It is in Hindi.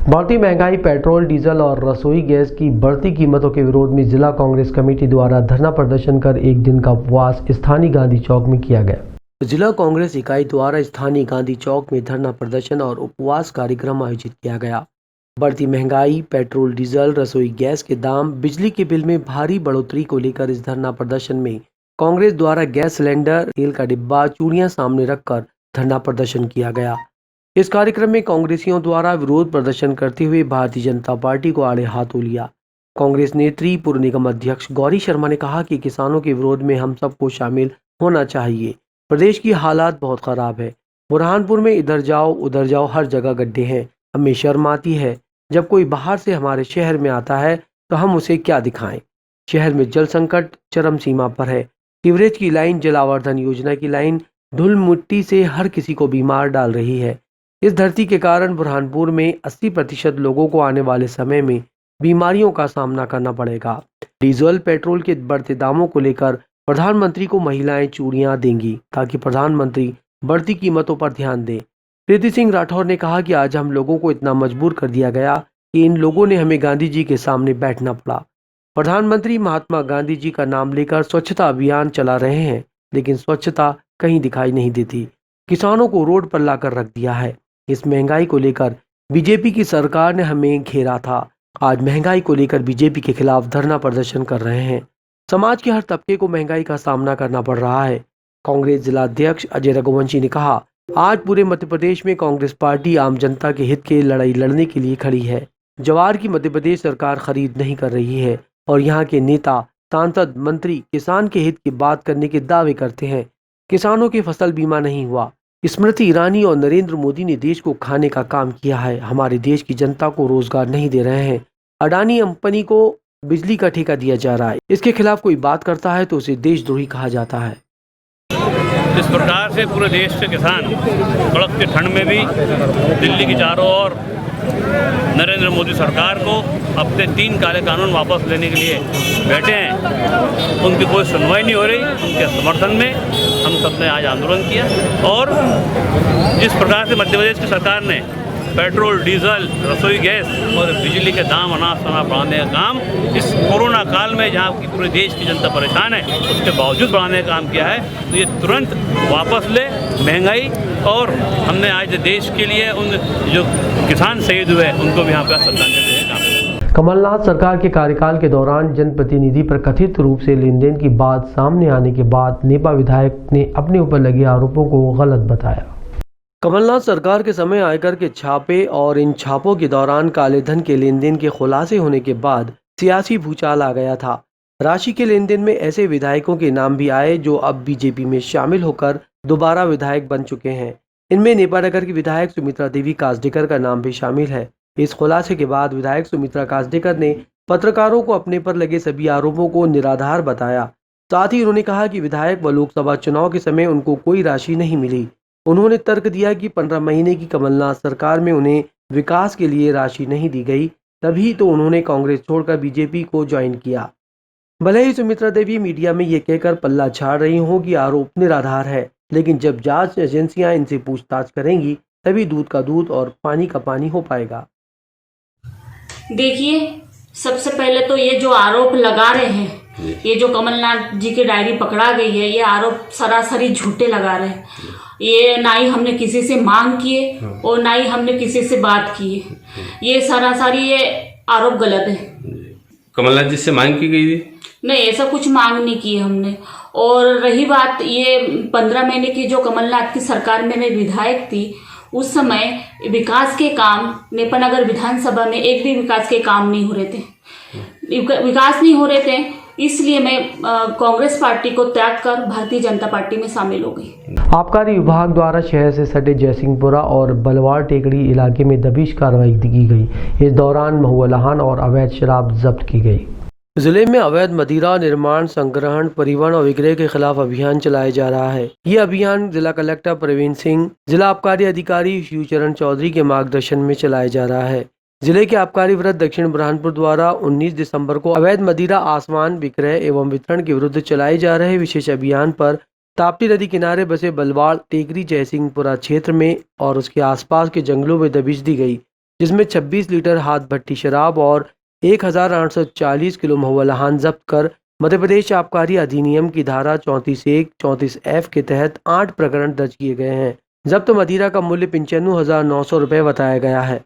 बढ़ती महंगाई, पेट्रोल, डीजल और रसोई गैस की बढ़ती कीमतों के विरोध में जिला कांग्रेस कमेटी द्वारा धरना प्रदर्शन कर एक दिन का उपवास स्थानीय गांधी चौक में किया गया। जिला कांग्रेस इकाई द्वारा स्थानीय गांधी चौक में धरना प्रदर्शन और उपवास कार्यक्रम आयोजित किया गया। बढ़ती महंगाई, पेट्रोल, डीजल, रसोई गैस के दाम, बिजली के बिल में भारी बढ़ोतरी को लेकर इस धरना प्रदर्शन में कांग्रेस द्वारा गैस सिलेंडर, तेल का डिब्बा, चूड़ियां सामने रखकर धरना प्रदर्शन किया गया। इस कार्यक्रम में कांग्रेसियों द्वारा विरोध प्रदर्शन करते हुए भारतीय जनता पार्टी को आड़े हाथों लिया। कांग्रेस नेत्री पूर्व निगम अध्यक्ष गौरी शर्मा ने कहा कि किसानों के विरोध में हम सबको शामिल होना चाहिए। प्रदेश की हालात बहुत खराब है। बुरहानपुर में इधर जाओ उधर जाओ, हर जगह गड्ढे हैं। हमें शर्म आती है जब कोई बाहर से हमारे शहर में आता है तो हम उसे क्या दिखाएं। शहर में जल संकट चरम सीमा पर है। सीवरेज की लाइन, जल आवर्धन योजना की लाइन धूल मिट्टी से हर किसी को बीमार डाल रही है। इस धरती के कारण बुरहानपुर में 80% लोगों को आने वाले समय में बीमारियों का सामना करना पड़ेगा। डीजल, पेट्रोल के बढ़ते दामों को लेकर प्रधानमंत्री को महिलाएं चूड़ियां देंगी ताकि प्रधानमंत्री बढ़ती कीमतों पर ध्यान दें। प्रीति सिंह राठौर ने कहा कि आज हम लोगों को इतना मजबूर कर दिया गया कि इन लोगों ने हमें गांधी जी के सामने बैठना पड़ा। प्रधानमंत्री महात्मा गांधी जी का नाम लेकर स्वच्छता अभियान चला रहे हैं, लेकिन स्वच्छता कहीं दिखाई नहीं देती। किसानों को रोड पर लाकर रख दिया है। इस महंगाई को लेकर बीजेपी की सरकार ने हमें घेरा था। आज महंगाई को लेकर बीजेपी के खिलाफ धरना प्रदर्शन कर रहे हैं। समाज के हर तबके को महंगाई का सामना करना पड़ रहा है। कांग्रेस जिला अध्यक्ष अजय रघुवंशी ने कहा, आज पूरे मध्य प्रदेश में कांग्रेस पार्टी आम जनता के हित की लड़ाई लड़ने के लिए खड़ी है। ज्वार की मध्य प्रदेश सरकार खरीद नहीं कर रही है और यहाँ के नेता, सांसद, मंत्री किसान के हित की बात करने के दावे करते हैं। किसानों के फसल बीमा नहीं हुआ। स्मृति ईरानी और नरेंद्र मोदी ने देश को खाने का काम किया है। हमारे देश की जनता को रोजगार नहीं दे रहे हैं। अडानी कंपनी को बिजली का ठेका दिया जा रहा है। इसके खिलाफ कोई बात करता है तो उसे देशद्रोही कहा जाता है। इस प्रकार से पूरे देश के किसान कड़कती ठंड में भी दिल्ली की चारों ओर नरेंद्र मोदी सरकार को अपने 3 काले कानून वापस लेने के लिए बैठे हैं। उनकी कोई सुनवाई नहीं हो रही। उनके समर्थन में हम सबने आज आंदोलन किया और जिस प्रकार से मध्य प्रदेश की सरकार ने पेट्रोल, डीजल, रसोई गैस और बिजली के दाम अनाप शनाप बढ़ाने का काम इस कोरोना काल में जहाँ की पूरे देश की जनता परेशान है उसके बावजूद बढ़ाने का काम किया है, तो ये तुरंत वापस ले महंगाई। और हमने आज देश के लिए उन जो किसान शहीद हुए उनको भी यहाँ पर श्रद्धांजलि देने का काम। कमलनाथ सरकार के कार्यकाल के दौरान जनप्रतिनिधि पर कथित रूप से लेन देन की बात सामने आने के बाद नेपा विधायक ने अपने ऊपर लगे आरोपों को गलत बताया। कमलनाथ सरकार के समय आयकर के छापे और इन छापों के दौरान काले धन के लेन देन के खुलासे होने के बाद सियासी भूचाल आ गया था। राशि के लेन देन में ऐसे विधायकों के नाम भी आए जो अब बीजेपी में शामिल होकर दोबारा विधायक बन चुके हैं। इनमें नेपानगर की विधायक सुमित्रा देवी कासडेकर का नाम भी शामिल है। इस खुलासे के बाद विधायक सुमित्रा कासडेकर ने पत्रकारों को अपने पर लगे सभी आरोपों को निराधार बताया। साथ ही उन्होंने कहा कि विधायक व लोकसभा चुनाव के समय उनको कोई राशि नहीं मिली। उन्होंने तर्क दिया कि 15 महीने की कमलनाथ सरकार में उन्हें विकास के लिए राशि नहीं दी गई, तभी तो उन्होंने कांग्रेस छोड़कर बीजेपी को ज्वाइन किया। भले ही सुमित्रा देवी मीडिया में ये कहकर पल्ला झाड़ रही हों कि आरोप निराधार है, लेकिन जब जांच एजेंसियां इनसे पूछताछ करेंगी तभी दूध का दूध और पानी का पानी हो पाएगा। देखिए, सबसे पहले तो ये जो आरोप लगा रहे हैं, ये जो कमलनाथ जी की डायरी पकड़ा गई है, ये आरोप सरासरी झूठे लगा रहे हैं। ये ना ही हमने किसी से मांग किए और ना ही हमने किसी से बात की है। ये सरासरी ये आरोप गलत है। कमलनाथ जी से मांग की गई थी? नहीं, ऐसा कुछ मांग नहीं की हमने। और रही बात ये 15 महीने की जो कमलनाथ की सरकार में मैं विधायक थी, उस समय विकास के काम नेपानगर विधानसभा में एक भी विकास के काम नहीं हो रहे थे। विकास नहीं हो रहे थे, इसलिए मैं कांग्रेस पार्टी को त्याग कर भारतीय जनता पार्टी में शामिल हो गई। आबकारी विभाग द्वारा शहर से सटे जयसिंहपुरा और बलवाड़ टेकड़ी इलाके में दबिश कार्रवाई की गई। इस दौरान महुआ लहान और अवैध शराब जब्त की गई। जिले में अवैध मदिरा निर्माण, संग्रहण, परिवहन और विक्रय के खिलाफ अभियान चलाया जा रहा है। ये अभियान जिला कलेक्टर प्रवीण सिंह, जिला आबकारी अधिकारी शिवचरण चौधरी के मार्गदर्शन में चलाया जा रहा है। जिले के आबकारी वृत्त दक्षिण बुरहानपुर द्वारा 19 दिसंबर को अवैध मदिरा आसमान विक्रय एवं वितरण के विरुद्ध चलाए जा रहे विशेष अभियान पर ताप्ती नदी किनारे बसे बलवाड़, टेकरी, जयसिंहपुरा क्षेत्र में और उसके आसपास के जंगलों में दबिश दी गई। जिसमें 26 लीटर हाथ भट्टी शराब और 1840 किलो महुआ लहान जब्त कर मध्य प्रदेश आबकारी अधिनियम की धारा 34(1), 34(F) के तहत 8 प्रकरण दर्ज किए गए हैं। जब्त मदिरा का मूल्य 95,900 रुपये बताया गया है।